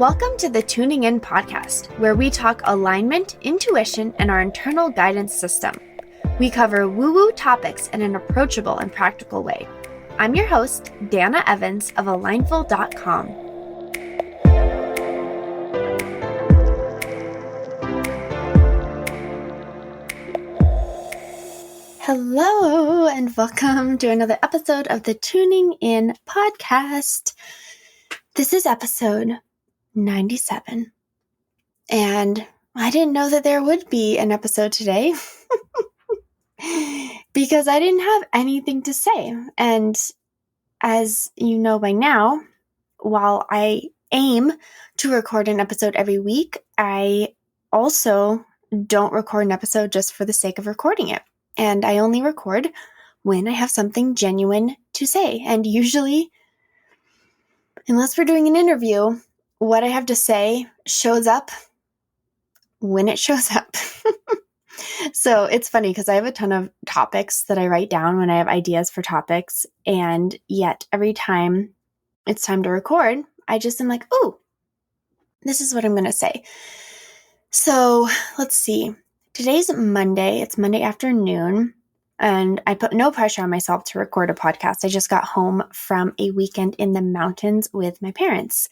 Welcome to the Tuning In podcast, where we talk alignment, intuition, and our internal guidance system. We cover woo-woo topics in an approachable and practical way. I'm your host, Dana Evans of Alignful.com. Hello, and welcome to another episode of the Tuning In podcast. This is episode 97. And I didn't know that there would be an episode today because I didn't have anything to say. And as you know by now, while I aim to record an episode every week, I also don't record an episode just for the sake of recording it. And I only record when I have something genuine to say. And usually, unless we're doing an interview, what I have to say shows up when it shows up. So it's funny because I have a ton of topics that I write down when I have ideas for topics. And yet every time it's time to record, I just am like, oh, this is what I'm going to say. So let's see. Today's Monday. It's Monday afternoon. And I put no pressure on myself to record a podcast. I just got home from a weekend in the mountains with my parents.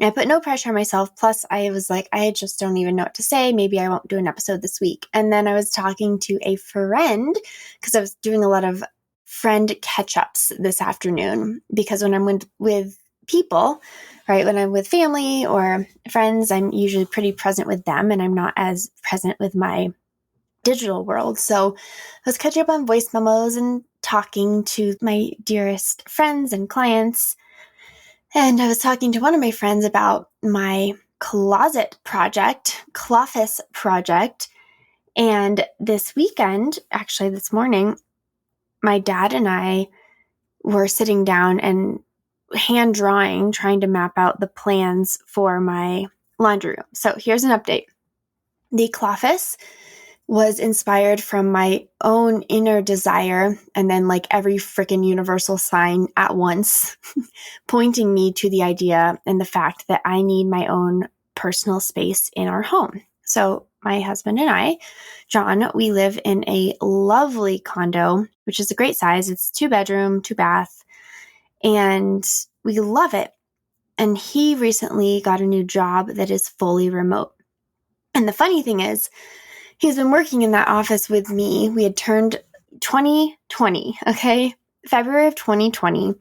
I put no pressure on myself. Plus, I was like, I just don't even know what to say. Maybe I won't do an episode this week. And then I was talking to a friend because I was doing a lot of friend catch-ups this afternoon. Because when I'm with people, right, when I'm with family or friends, I'm usually pretty present with them. And I'm not as present with my digital world. So I was catching up on voice memos and talking to my dearest friends and clients. And I was talking to one of my friends about my closet project, Cloffice Project. And this weekend, actually this morning, my dad and I were sitting down and hand drawing, trying to map out the plans for my laundry room. So here's an update. The Cloffice was inspired from my own inner desire and then like every freaking universal sign at once pointing me to the idea and the fact that I need my own personal space in our home. So my husband and I, John, we live in a lovely condo, which is a great size. It's 2-bedroom, 2-bath, and we love it. And he recently got a new job that is fully remote. And the funny thing is, he's been working in that office with me. We had turned 2020, okay? February of 2020.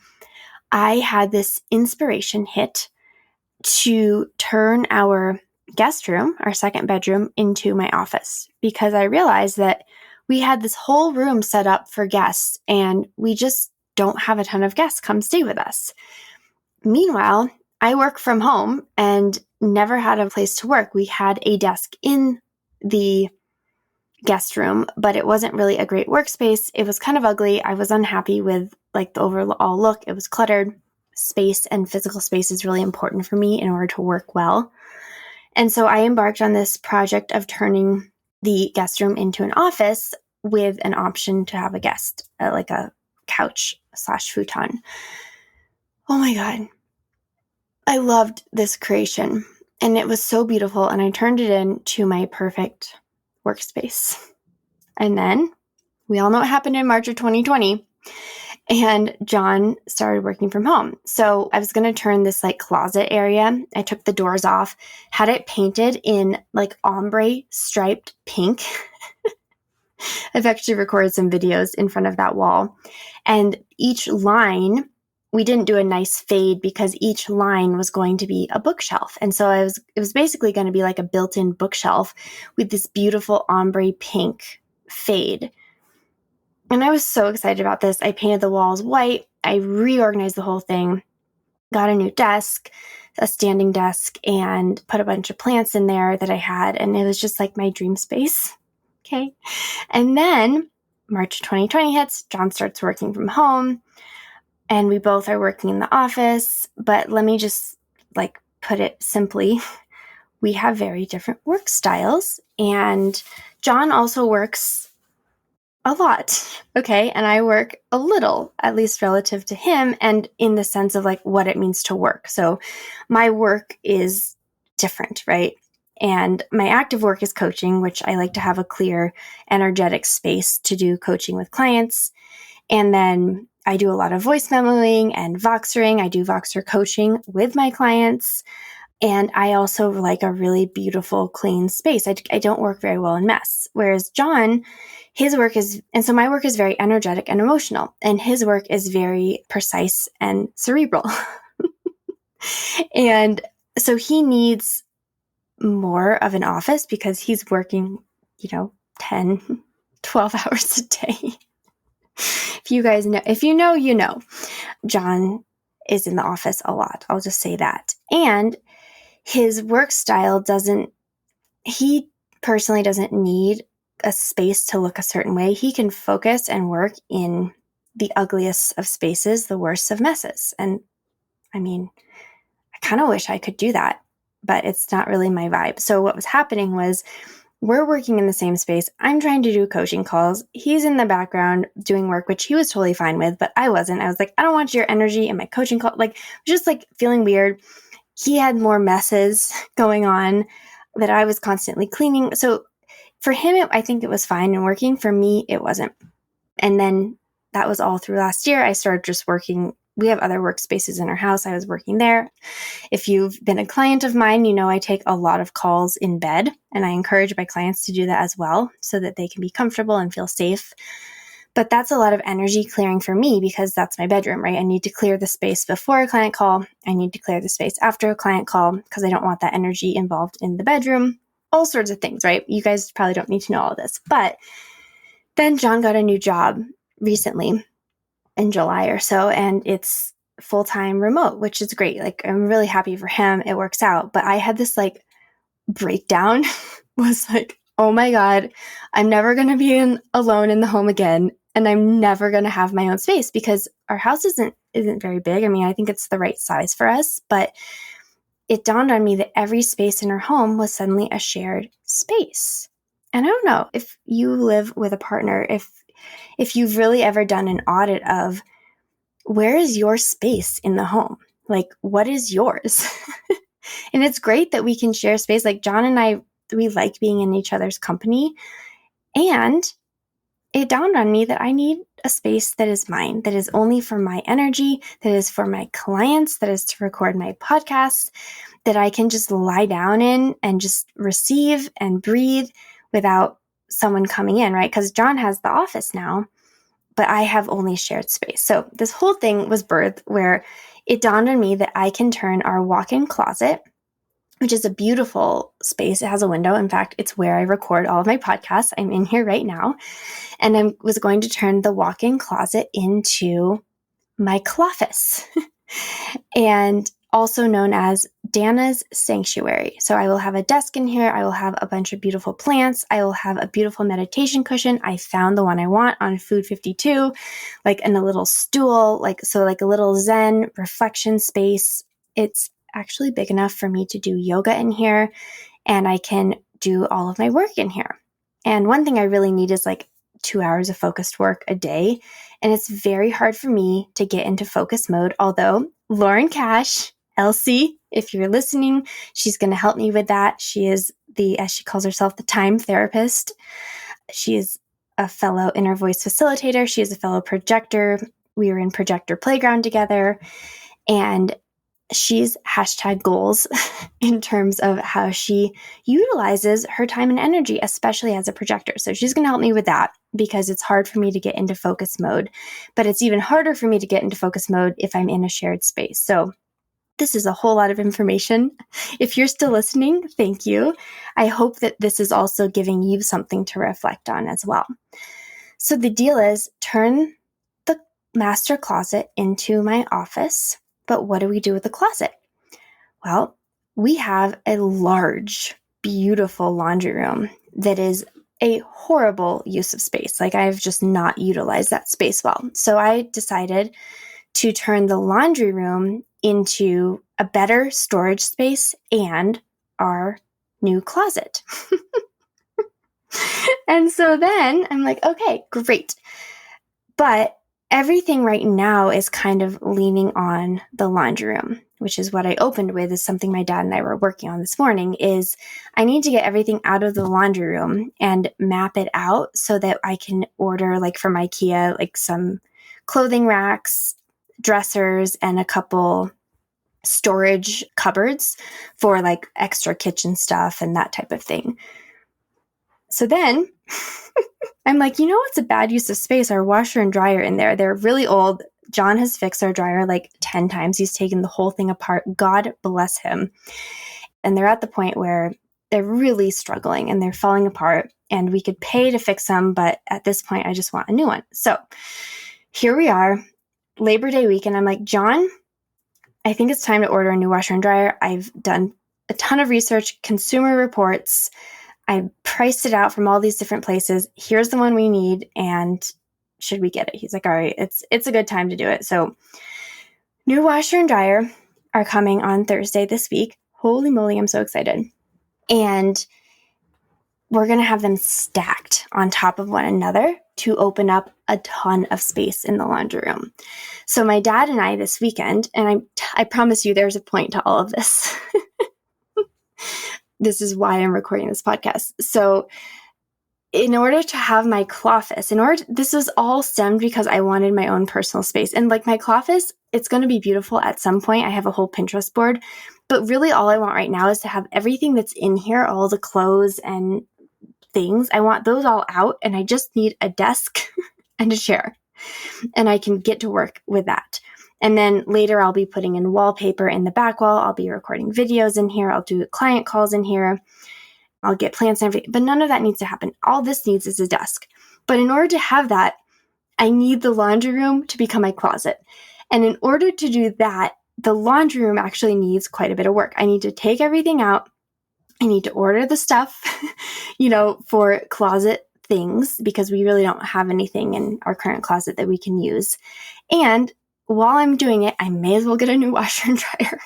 I had this inspiration hit to turn our guest room, our second bedroom, into my office because I realized that we had this whole room set up for guests and we just don't have a ton of guests come stay with us. Meanwhile, I work from home and never had a place to work. We had a desk in the guest room, but it wasn't really a great workspace. It was kind of ugly. I was unhappy with like the overall look. It was cluttered. Space and physical space is really important for me in order to work well. And so I embarked on this project of turning the guest room into an office with an option to have a guest, like a couch/futon. Oh my God. I loved this creation and it was so beautiful. And I turned it into my perfect workspace. And then we all know what happened in March of 2020 and John started working from home. So I was going to turn this like closet area. I took the doors off, had it painted in like ombre striped pink. I've actually recorded some videos in front of that wall. And each line, we didn't do a nice fade because each line was going to be a bookshelf. And so it was basically going to be like a built-in bookshelf with this beautiful ombre pink fade. And I was so excited about this. I painted the walls white. I reorganized the whole thing, got a new desk, a standing desk, and put a bunch of plants in there that I had. And it was just like my dream space. Okay. And then March 2020 hits, John starts working from home. And we both are working in the office, but let me just like put it simply. We have very different work styles and John also works a lot, okay? And I work a little, at least relative to him and in the sense of like what it means to work. So my work is different, right? And my active work is coaching, which I like to have a clear, energetic space to do coaching with clients. And then I do a lot of voice memoing and Voxering. I do Voxer coaching with my clients. And I also like a really beautiful, clean space. I don't work very well in mess. Whereas John, his work is, and so my work is very energetic and emotional, and his work is very precise and cerebral. And so he needs more of an office because he's working, 10, 12 hours a day. If you guys know, if you know, you know, John is in the office a lot. I'll just say that. And his work style he personally doesn't need a space to look a certain way. He can focus and work in the ugliest of spaces, the worst of messes. And I mean, I kind of wish I could do that, but it's not really my vibe. So what was happening was we're working in the same space. I'm trying to do coaching calls. He's in the background doing work, which he was totally fine with, but I wasn't. I was like, I don't want your energy in my coaching call. Like, just like feeling weird. He had more messes going on that I was constantly cleaning. So for him, I think it was fine and working. For me, it wasn't. And then that was all through last year. I started just working. We have other workspaces in our house. I was working there. If you've been a client of mine, you know I take a lot of calls in bed, and I encourage my clients to do that as well so that they can be comfortable and feel safe. But that's a lot of energy clearing for me because that's my bedroom, right? I need to clear the space before a client call. I need to clear the space after a client call because I don't want that energy involved in the bedroom. All sorts of things, right? You guys probably don't need to know all this. But then John got a new job recently in July or so, and it's full-time remote, which is great. Like, I'm really happy for him. It works out. But I had this like breakdown was like, oh my God, I'm never going to be alone in the home again. And I'm never going to have my own space because our house isn't very big. I mean, I think it's the right size for us, but it dawned on me that every space in our home was suddenly a shared space. And I don't know if you live with a partner, if you've really ever done an audit of where is your space in the home? Like, what is yours? And it's great that we can share space. Like John and I, we like being in each other's company. And it dawned on me that I need a space that is mine, that is only for my energy, that is for my clients, that is to record my podcasts, that I can just lie down in and just receive and breathe without someone coming in, right? Because John has the office now, but I have only shared space. So this whole thing was birthed where it dawned on me that I can turn our walk-in closet, which is a beautiful space. It has a window. In fact, it's where I record all of my podcasts. I'm in here right now. And I was going to turn the walk-in closet into my Cloffice, and also known as Dana's Sanctuary. So I will have a desk in here. I will have a bunch of beautiful plants. I will have a beautiful meditation cushion. I found the one I want on Food 52, like in a little stool, like a little Zen reflection space. It's actually big enough for me to do yoga in here, and I can do all of my work in here. And one thing I really need is like 2 hours of focused work a day. And it's very hard for me to get into focus mode. Although Lauren Cash, Elsie, if you're listening, she's going to help me with that. She is as she calls herself, the time therapist. She is a fellow inner voice facilitator. She is a fellow projector. We were in Projector Playground together. And she's #goals in terms of how she utilizes her time and energy, especially as a projector. So she's going to help me with that because it's hard for me to get into focus mode, but it's even harder for me to get into focus mode if I'm in a shared space. So this is a whole lot of information. If you're still listening, thank you. I hope that this is also giving you something to reflect on as well. So the deal is turn the master closet into my office. But what do we do with the closet? Well, we have a large, beautiful laundry room that is a horrible use of space. Like, I've just not utilized that space well. So I decided to turn the laundry room into a better storage space and our new closet. And so then I'm like, okay, great. But everything right now is kind of leaning on the laundry room, which is what I opened with, is something my dad and I were working on this morning, is I need to get everything out of the laundry room and map it out so that I can order, like from IKEA, like some clothing racks, dressers, and a couple storage cupboards for like extra kitchen stuff and that type of thing. So then I'm like, what's a bad use of space? Our washer and dryer in there. They're really old. John has fixed our dryer like 10 times. He's taken the whole thing apart. God bless him. And they're at the point where they're really struggling and they're falling apart, and we could pay to fix them. But at this point, I just want a new one. So here we are, Labor Day weekend. I'm like, John, I think it's time to order a new washer and dryer. I've done a ton of research, consumer reports. I priced it out from all these different places. Here's the one we need, and should we get it? He's like, all right, it's a good time to do it. So new washer and dryer are coming on Thursday this week. Holy moly, I'm so excited. And we're going to have them stacked on top of one another to open up a ton of space in the laundry room. So my dad and I this weekend, and I promise you there's a point to all of this. This is why I'm recording this podcast. So in order to have my Cloffice, this was all stemmed because I wanted my own personal space. And like my Cloffice, it's going to be beautiful at some point. I have a whole Pinterest board, but really all I want right now is to have everything that's in here, all the clothes and things. I want those all out, and I just need a desk and a chair, and I can get to work with that. And then later I'll be putting in wallpaper in the back wall. I'll be recording videos in here. I'll do client calls in here. I'll get plants and everything, but none of that needs to happen. All this needs is a desk. But in order to have that, I need the laundry room to become my closet. And in order to do that, the laundry room actually needs quite a bit of work. I need to take everything out. I need to order the stuff, for closet things, because we really don't have anything in our current closet that we can use. And while I'm doing it, I may as well get a new washer and dryer.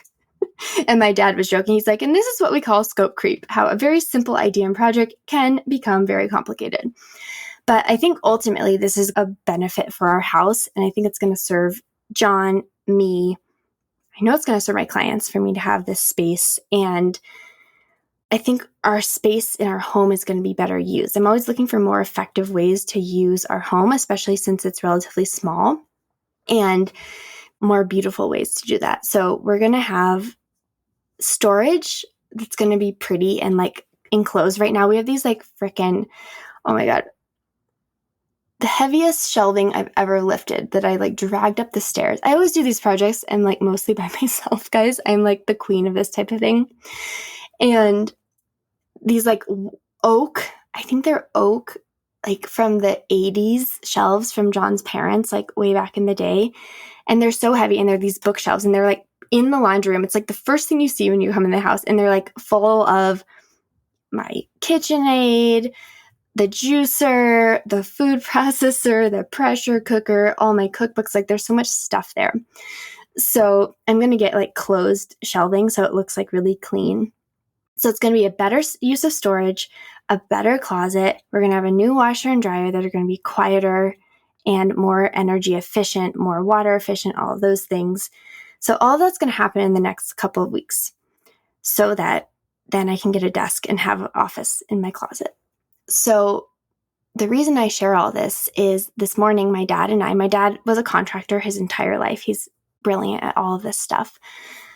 And my dad was joking. He's like, and this is what we call scope creep, how a very simple idea and project can become very complicated. But I think ultimately this is a benefit for our house. And I think it's going to serve John, me. I know it's going to serve my clients for me to have this space. And I think our space in our home is going to be better used. I'm always looking for more effective ways to use our home, especially since it's relatively small, and more beautiful ways to do that. So we're going to have storage that's going to be pretty and like enclosed. Right now we have these like freaking, oh my God, the heaviest shelving I've ever lifted that I like dragged up the stairs. I always do these projects and like mostly by myself, guys. I'm like the queen of this type of thing. And these like oak, I think they're oak, like from the 80s shelves from John's parents, like way back in the day. And they're so heavy, and they're these bookshelves, and they're like in the laundry room. It's like the first thing you see when you come in the house, and they're like full of my KitchenAid, the juicer, the food processor, the pressure cooker, all my cookbooks. Like there's so much stuff there. So I'm going to get like closed shelving so it looks like really clean. So it's going to be a better use of storage, a better closet. We're going to have a new washer and dryer that are going to be quieter and more energy efficient, more water efficient, all of those things. So all that's going to happen in the next couple of weeks, so that then I can get a desk and have an office in my closet. So the reason I share all this is this morning, my dad was a contractor his entire life. He's brilliant at all of this stuff.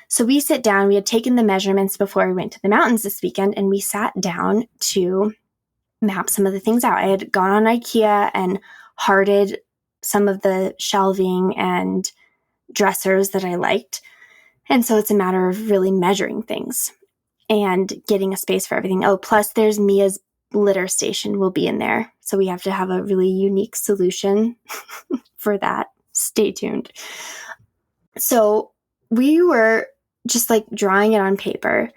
So we sit down, we had taken the measurements before we went to the mountains this weekend, and we sat down to map some of the things out. I had gone on IKEA and hearted some of the shelving and dressers that I liked. And so it's a matter of really measuring things and getting a space for everything. Oh, plus there's Mia's litter station will be in there. So we have to have a really unique solution for that. Stay tuned. So we were just like drawing it on paper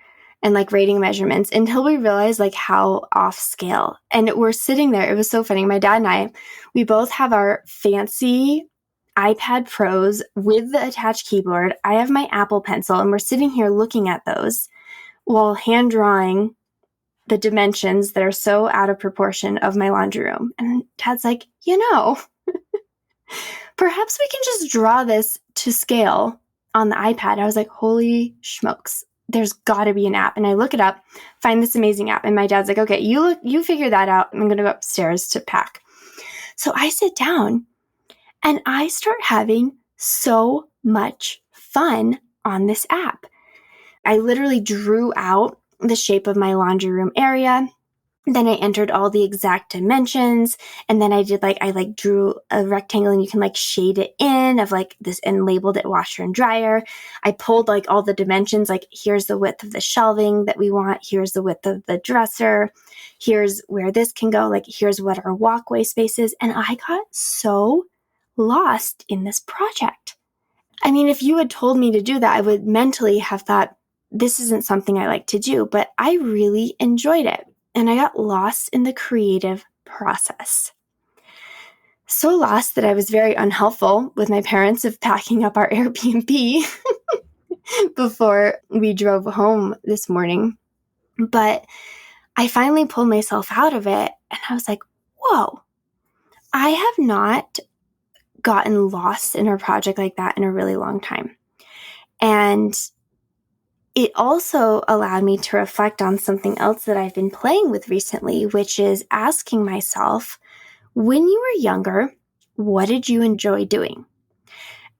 and like rating measurements until we realized like how off scale. And we're sitting there. It was so funny. My dad and I, we both have our fancy iPad Pros with the attached keyboard. I have my Apple Pencil, and we're sitting here looking at those while hand drawing the dimensions that are so out of proportion of my laundry room. And Dad's like, perhaps we can just draw this to scale on the iPad. I was like, holy smokes, there's got to be an app. And I look it up, find this amazing app. And my dad's like, okay, you figure that out. I'm going to go upstairs to pack. So I sit down and I start having so much fun on this app. I literally drew out the shape of my laundry room area. Then I entered all the exact dimensions. And then I drew a rectangle and you can shade it in of this and labeled it washer and dryer. I pulled all the dimensions, here's the width of the shelving that we want. Here's the width of the dresser. Here's where this can go. Here's what our walkway space is. And I got so lost in this project. I mean, if you had told me to do that, I would mentally have thought, this isn't something I like to do, but I really enjoyed it. And I got lost in the creative process. So lost that I was very unhelpful with my parents of packing up our Airbnb before we drove home this morning. But I finally pulled myself out of it and I was like, whoa, I have not gotten lost in a project like that in a really long time. And it also allowed me to reflect on something else that I've been playing with recently, which is asking myself, when you were younger, what did you enjoy doing?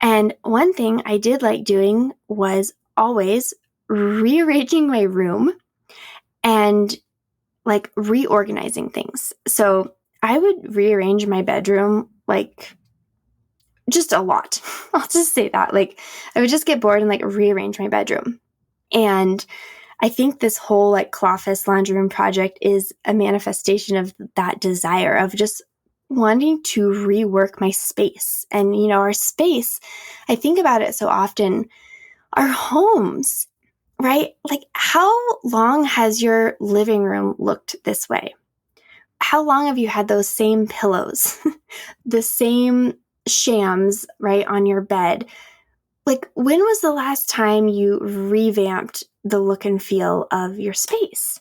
And one thing I did like doing was always rearranging my room and reorganizing things. So I would rearrange my bedroom just a lot. I'll just say that. I would just get bored and rearrange my bedroom. And I think this whole Cloffice laundry room project is a manifestation of that desire of just wanting to rework my space. And, our space, I think about it so often, our homes, right? How long has your living room looked this way? How long have you had those same pillows, the same shams, right, on your bed? When was the last time you revamped the look and feel of your space?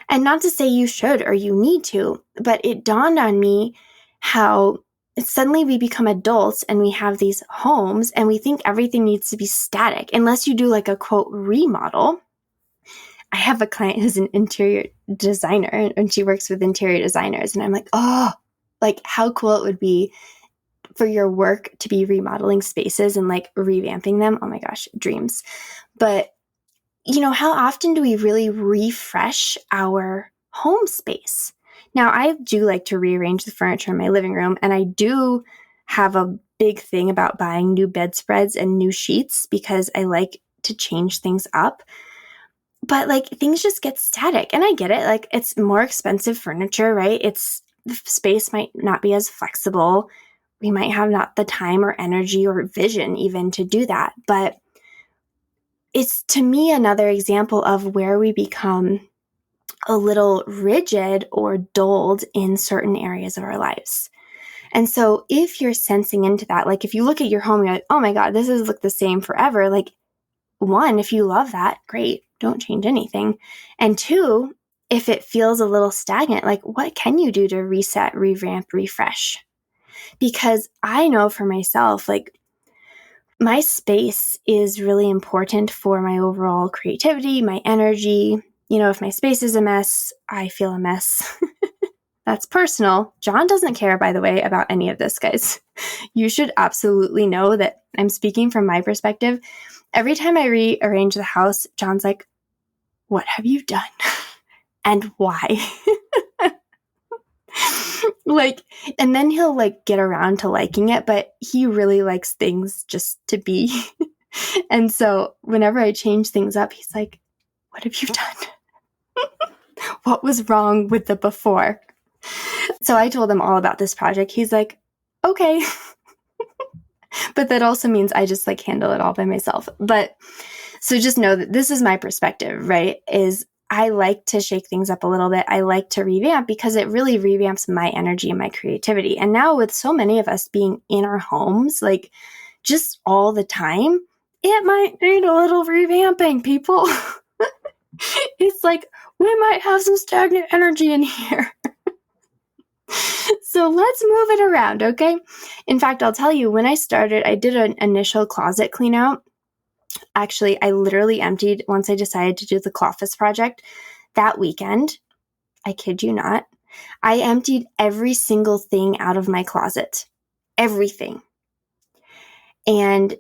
And not to say you should or you need to, but it dawned on me how suddenly we become adults and we have these homes and we think everything needs to be static unless you do a quote remodel. I have a client who's an interior designer and she works with interior designers. And I'm like, oh, how cool it would be for your work to be remodeling spaces and revamping them. Oh my gosh, dreams. But how often do we really refresh our home space? Now, I do like to rearrange the furniture in my living room, and I do have a big thing about buying new bedspreads and new sheets because I like to change things up. But things just get static, and I get it. It's more expensive furniture, right? The space might not be as flexible. We might have not the time or energy or vision even to do that. But it's, to me, another example of where we become a little rigid or dulled in certain areas of our lives. And so if you're sensing into that, if you look at your home, you're like, oh my God, this has looked the same forever. One, if you love that, great, don't change anything. And two, if it feels a little stagnant, what can you do to reset, revamp, refresh? Because I know for myself, my space is really important for my overall creativity, my energy. If my space is a mess, I feel a mess. That's personal. John doesn't care, by the way, about any of this, guys. You should absolutely know that I'm speaking from my perspective. Every time I rearrange the house, John's like, what have you done? And why? And then he'll get around to liking it, but he really likes things just to be. And so whenever I change things up, he's like, what have you done? What was wrong with the before? So I told him all about this project. He's like, okay. But that also means I just handle it all by myself. But so just know that this is my perspective, right? Is I like to shake things up a little bit. I like to revamp because it really revamps my energy and my creativity. And now with so many of us being in our homes, just all the time, it might need a little revamping, people. It's we might have some stagnant energy in here. So let's move it around, okay? In fact, I'll tell you, when I started, I did an initial closet clean out. Actually, I literally emptied, once I decided to do the Cloffice Project that weekend, I kid you not, I emptied every single thing out of my closet. Everything. And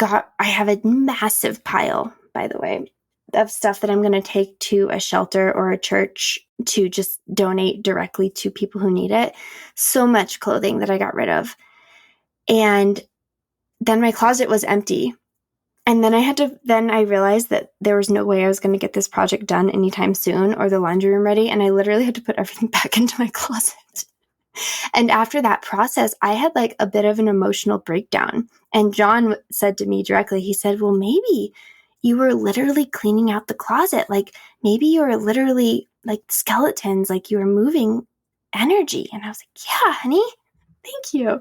I have a massive pile, by the way, of stuff that I'm going to take to a shelter or a church to just donate directly to people who need it. So much clothing that I got rid of. And then my closet was empty. And then I realized that there was no way I was going to get this project done anytime soon or the laundry room ready. And I literally had to put everything back into my closet. And after that process, I had like a bit of an emotional breakdown. And John said to me directly, he said, well, maybe you were literally cleaning out the closet. Like maybe you were literally like skeletons, like you were moving energy. And I was like, yeah, honey, thank you.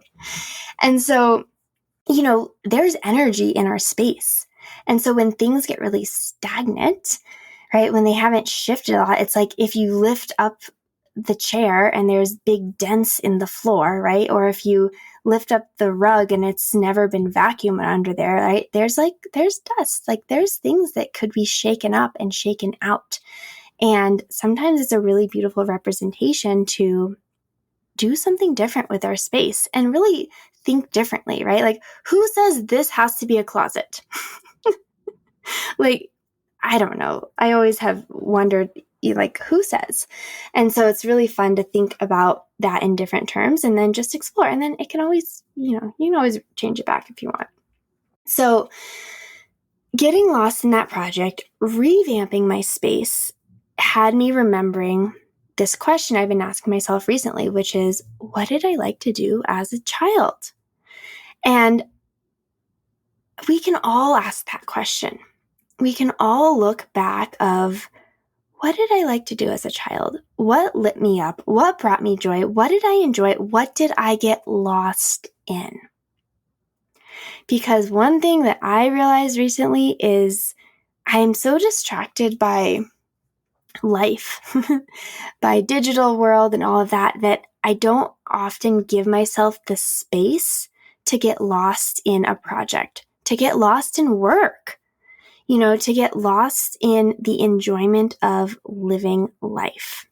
And so, there's energy in our space. And so when things get really stagnant, right, when they haven't shifted a lot, it's like if you lift up the chair and there's big dents in the floor, right? Or if you lift up the rug and it's never been vacuumed under there, right? There's dust, like there's things that could be shaken up and shaken out. And sometimes it's a really beautiful representation to do something different with our space and really think differently, right? Like who says this has to be a closet? Like, I don't know. I always have wondered, like, who says? And so it's really fun to think about that in different terms and then just explore. And then it can always, you can always change it back if you want. So getting lost in that project, revamping my space, had me remembering this question I've been asking myself recently, which is, what did I like to do as a child? And we can all ask that question. We can all look back of, what did I like to do as a child? What lit me up? What brought me joy? What did I enjoy? What did I get lost in? Because one thing that I realized recently is I am so distracted by life, by digital world and all of that, that I don't often give myself the space to get lost in a project, to get lost in work, to get lost in the enjoyment of living life.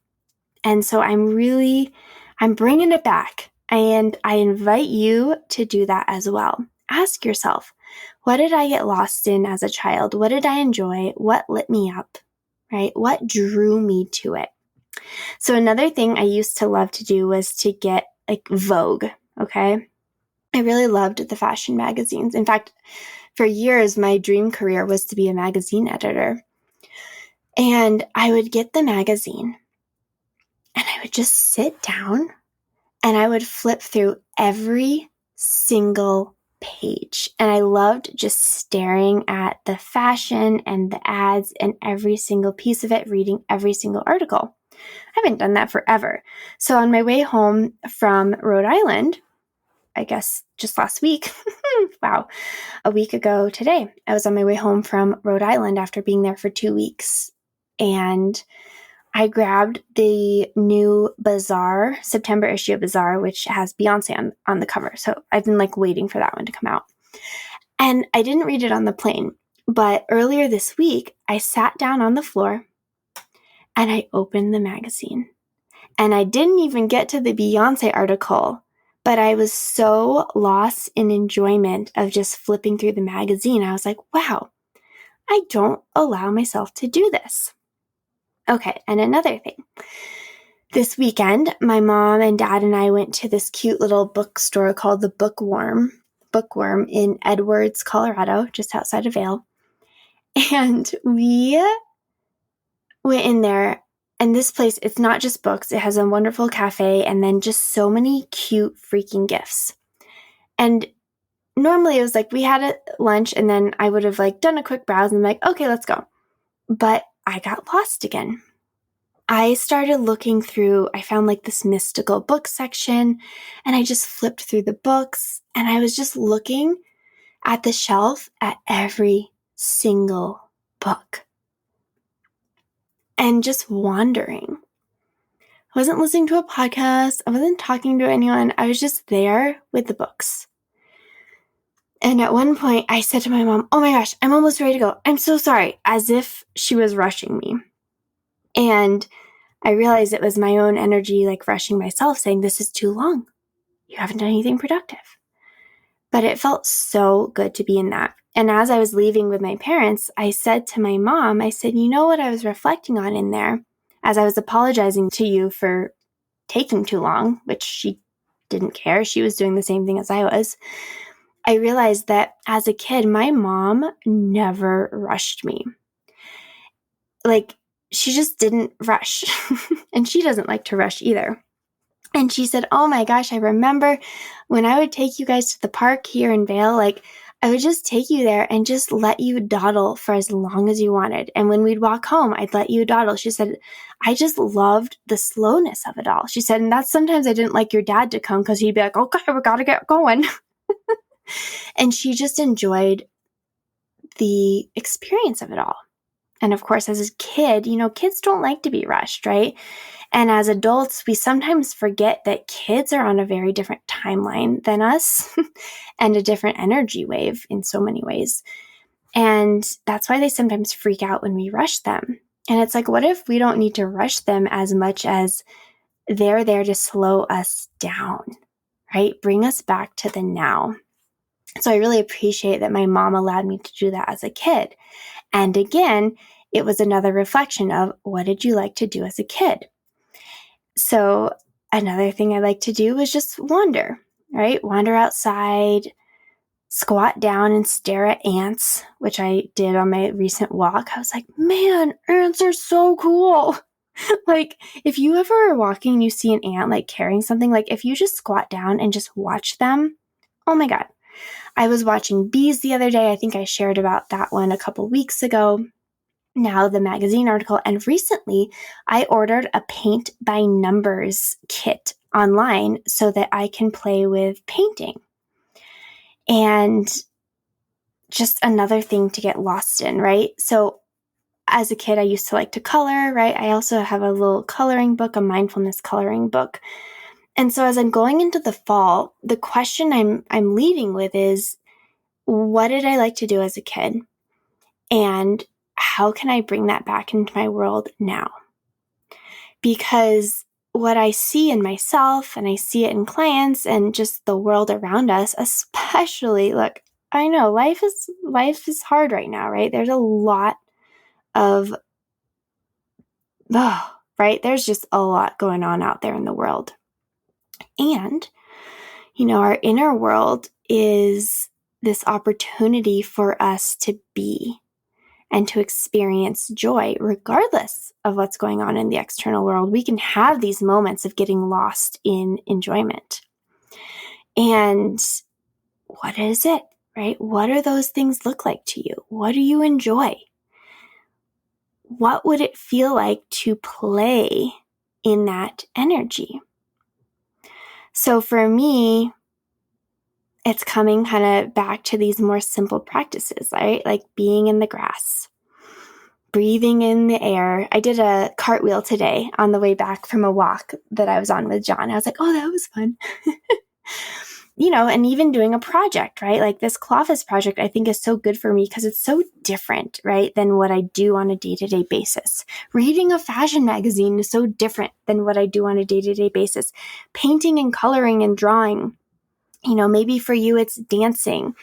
And so I'm bringing it back, and I invite you to do that as well. Ask yourself, what did I get lost in as a child? What did I enjoy? What lit me up, right? What drew me to it? So another thing I used to love to do was to get like Vogue, okay? I really loved the fashion magazines. In fact, for years, my dream career was to be a magazine editor. And I would get the magazine and I would just sit down and I would flip through every single page. And I loved just staring at the fashion and the ads and every single piece of it, reading every single article. I haven't done that forever. So on my way home from Rhode Island, I guess just last week, wow, a week ago today, I was on my way home from Rhode Island after being there for 2 weeks. And I grabbed the new Bazaar, September issue of Bazaar, which has Beyonce on the cover. So I've been like waiting for that one to come out. And I didn't read it on the plane, but earlier this week, I sat down on the floor and I opened the magazine. And I didn't even get to the Beyonce article, but I was so lost in enjoyment of just flipping through the magazine. I was like, wow, I don't allow myself to do this. Okay, and another thing. This weekend, my mom and dad and I went to this cute little bookstore called the Bookworm in Edwards, Colorado, just outside of Vail. And we went in there, and this place, it's not just books. It has a wonderful cafe and then just so many cute freaking gifts. And normally it was like we had a lunch and then I would have like done a quick browse and like, okay, let's go. But I got lost again. I started looking through, I found like this mystical book section and I just flipped through the books and I was just looking at the shelf at every single book and just wondering, I wasn't listening to a podcast. I wasn't talking to anyone. I was just there with the books. And at one point, I said to my mom, "Oh my gosh, I'm almost ready to go. I'm so sorry," as if she was rushing me. And I realized it was my own energy, like rushing myself, saying, "This is too long. You haven't done anything productive." But it felt so good to be in that. And as I was leaving with my parents, I said to my mom, I said, "You know what I was reflecting on in there as I was apologizing to you for taking too long," which she didn't care. She was doing the same thing as I was. I realized that as a kid, my mom never rushed me. Like, she just didn't rush. And she doesn't like to rush either. And she said, "Oh my gosh, I remember when I would take you guys to the park here in Vail, like I would just take you there and just let you dawdle for as long as you wanted. And when we'd walk home, I'd let you dawdle." She said, "I just loved the slowness of it all." She said, "And that's sometimes I didn't like your dad to come because he'd be like, 'Okay, we gotta get going.'" And she just enjoyed the experience of it all. And of course, as a kid, kids don't like to be rushed, right? And as adults, we sometimes forget that kids are on a very different timeline than us and a different energy wave in so many ways. And that's why they sometimes freak out when we rush them. And it's like, what if we don't need to rush them as much as they're there to slow us down, right? Bring us back to the now. So I really appreciate that my mom allowed me to do that as a kid. And again, it was another reflection of, what did you like to do as a kid? So another thing I like to do is just wander, right? Wander outside, squat down and stare at ants, which I did on my recent walk. I was like, man, ants are so cool. Like, if you ever are walking and you see an ant like carrying something, like if you just squat down and just watch them, oh my God. I was watching bees the other day. I think I shared about that one a couple weeks ago. Now the magazine article. And recently I ordered a paint by numbers kit online so that I can play with painting. And just another thing to get lost in, right? So as a kid, I used to like to color, right? I also have a little coloring book, a mindfulness coloring book. And so as I'm going into the fall, the question I'm leaving with is, what did I like to do as a kid? And how can I bring that back into my world now? Because what I see in myself, and I see it in clients and just the world around us, especially, look, I know life is hard right now, right? There's a lot of, right? There's just a lot going on out there in the world. And, our inner world is this opportunity for us to be and to experience joy regardless of what's going on in the external world. We can have these moments of getting lost in enjoyment. And what is it, right? What do those things look like to you? What do you enjoy? What would it feel like to play in that energy? So for me, it's coming kind of back to these more simple practices, right? Like being in the grass, breathing in the air. I did a cartwheel today on the way back from a walk that I was on with John. I was like, oh, that was fun. And even doing a project, right? Like this Cloffice project, I think is so good for me because it's so different, right, than what I do on a day-to-day basis. Reading a fashion magazine is so different than what I do on a day-to-day basis. Painting and coloring and drawing, maybe for you it's dancing.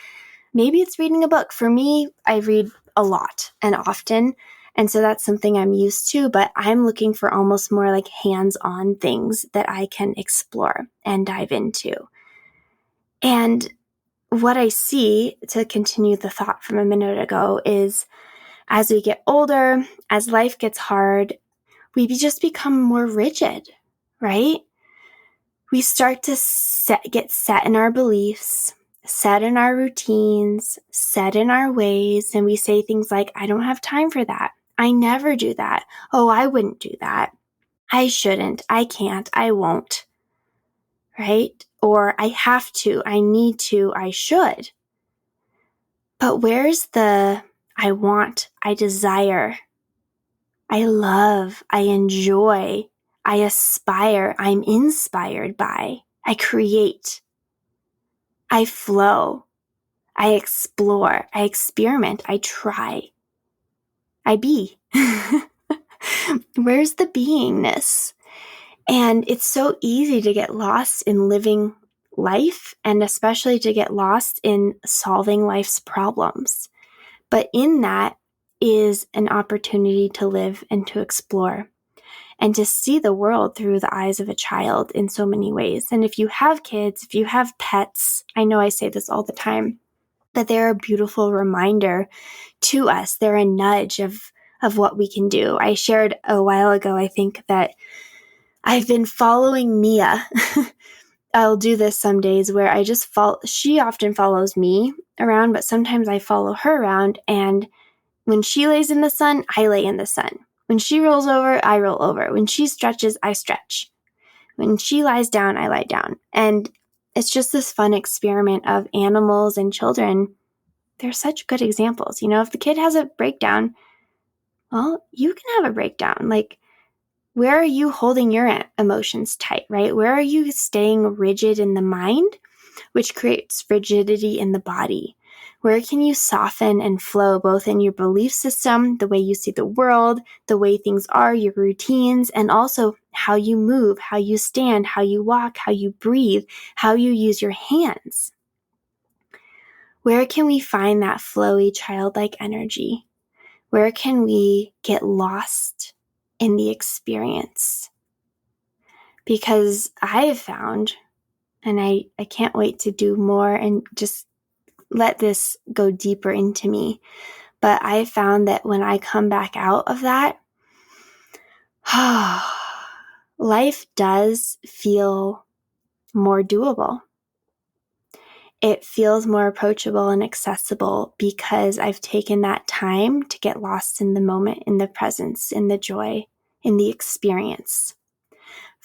Maybe it's reading a book. For me, I read a lot and often. And so that's something I'm used to, but I'm looking for almost more like hands-on things that I can explore and dive into. And what I see, to continue the thought from a minute ago, is as we get older, as life gets hard, we just become more rigid, right? We start to get set in our beliefs, set in our routines, set in our ways, and we say things like, I don't have time for that. I never do that. Oh, I wouldn't do that. I shouldn't. I can't. I won't. Right? Or I have to. I need to. I should. But where's the I want, I desire, I love, I enjoy, I aspire, I'm inspired by, I create, I flow, I explore, I experiment, I try, I be. Where's the beingness? And it's so easy to get lost in living life, and especially to get lost in solving life's problems. But in that is an opportunity to live and to explore and to see the world through the eyes of a child in so many ways. And if you have kids, if you have pets, I know I say this all the time, but they're a beautiful reminder to us. They're a nudge of what we can do. I shared a while ago, I think, that I've been following Mia. I'll do this some days where I just she often follows me around, but sometimes I follow her around, and when she lays in the sun, I lay in the sun. When she rolls over, I roll over. When she stretches, I stretch. When she lies down, I lie down. And it's just this fun experiment of animals and children. They're such good examples. If the kid has a breakdown, well, you can have a breakdown. Like, where are you holding your emotions tight, right? Where are you staying rigid in the mind, which creates rigidity in the body? Where can you soften and flow both in your belief system, the way you see the world, the way things are, your routines, and also how you move, how you stand, how you walk, how you breathe, how you use your hands? Where can we find that flowy, childlike energy? Where can we get lost in the experience? Because I have found, and I can't wait to do more and just let this go deeper into me, but I found that when I come back out of that, life does feel more doable. It feels more approachable and accessible because I've taken that time to get lost in the moment, in the presence, in the joy, in the experience,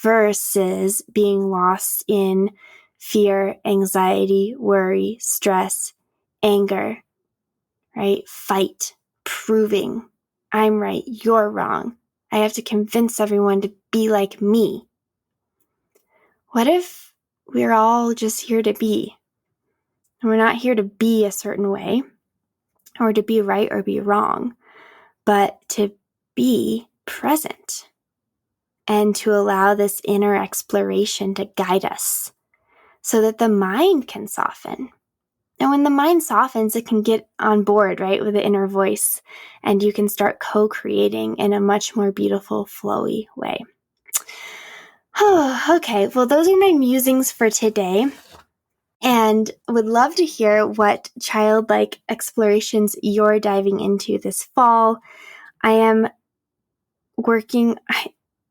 versus being lost in fear, anxiety, worry, stress, anger, right? Fight, proving I'm right, you're wrong. I have to convince everyone to be like me. What if we're all just here to be? And we're not here to be a certain way or to be right or be wrong, but to be present and to allow this inner exploration to guide us so that the mind can soften. And when the mind softens, it can get on board, right, with the inner voice, and you can start co-creating in a much more beautiful, flowy way. Okay, well, those are my musings for today. And would love to hear what childlike explorations you're diving into this fall. I am working,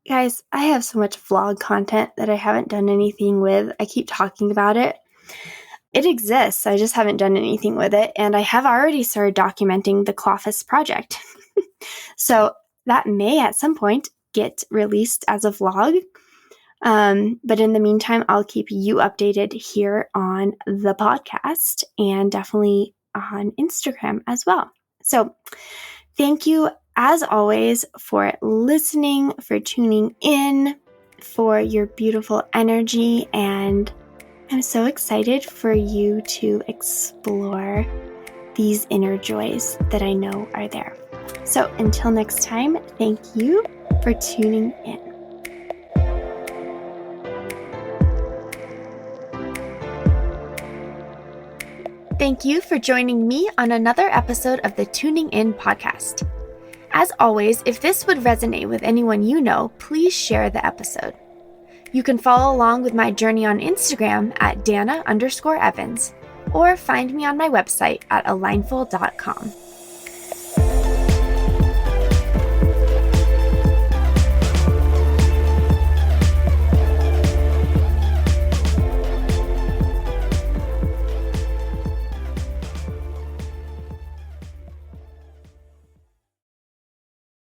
guys, I have so much vlog content that I haven't done anything with. I keep talking about it. It exists. I just haven't done anything with it. And I have already started documenting the Cloffice Project. So that may at some point get released as a vlog. But in the meantime, I'll keep you updated here on the podcast and definitely on Instagram as well. So thank you, as always, for listening, for tuning in, for your beautiful energy. And I'm so excited for you to explore these inner joys that I know are there. So until next time, thank you for tuning in. Thank you for joining me on another episode of the Tuning In podcast. As always, if this would resonate with anyone you know, please share the episode. You can follow along with my journey on Instagram at Dana_Evans, or find me on my website at alignful.com.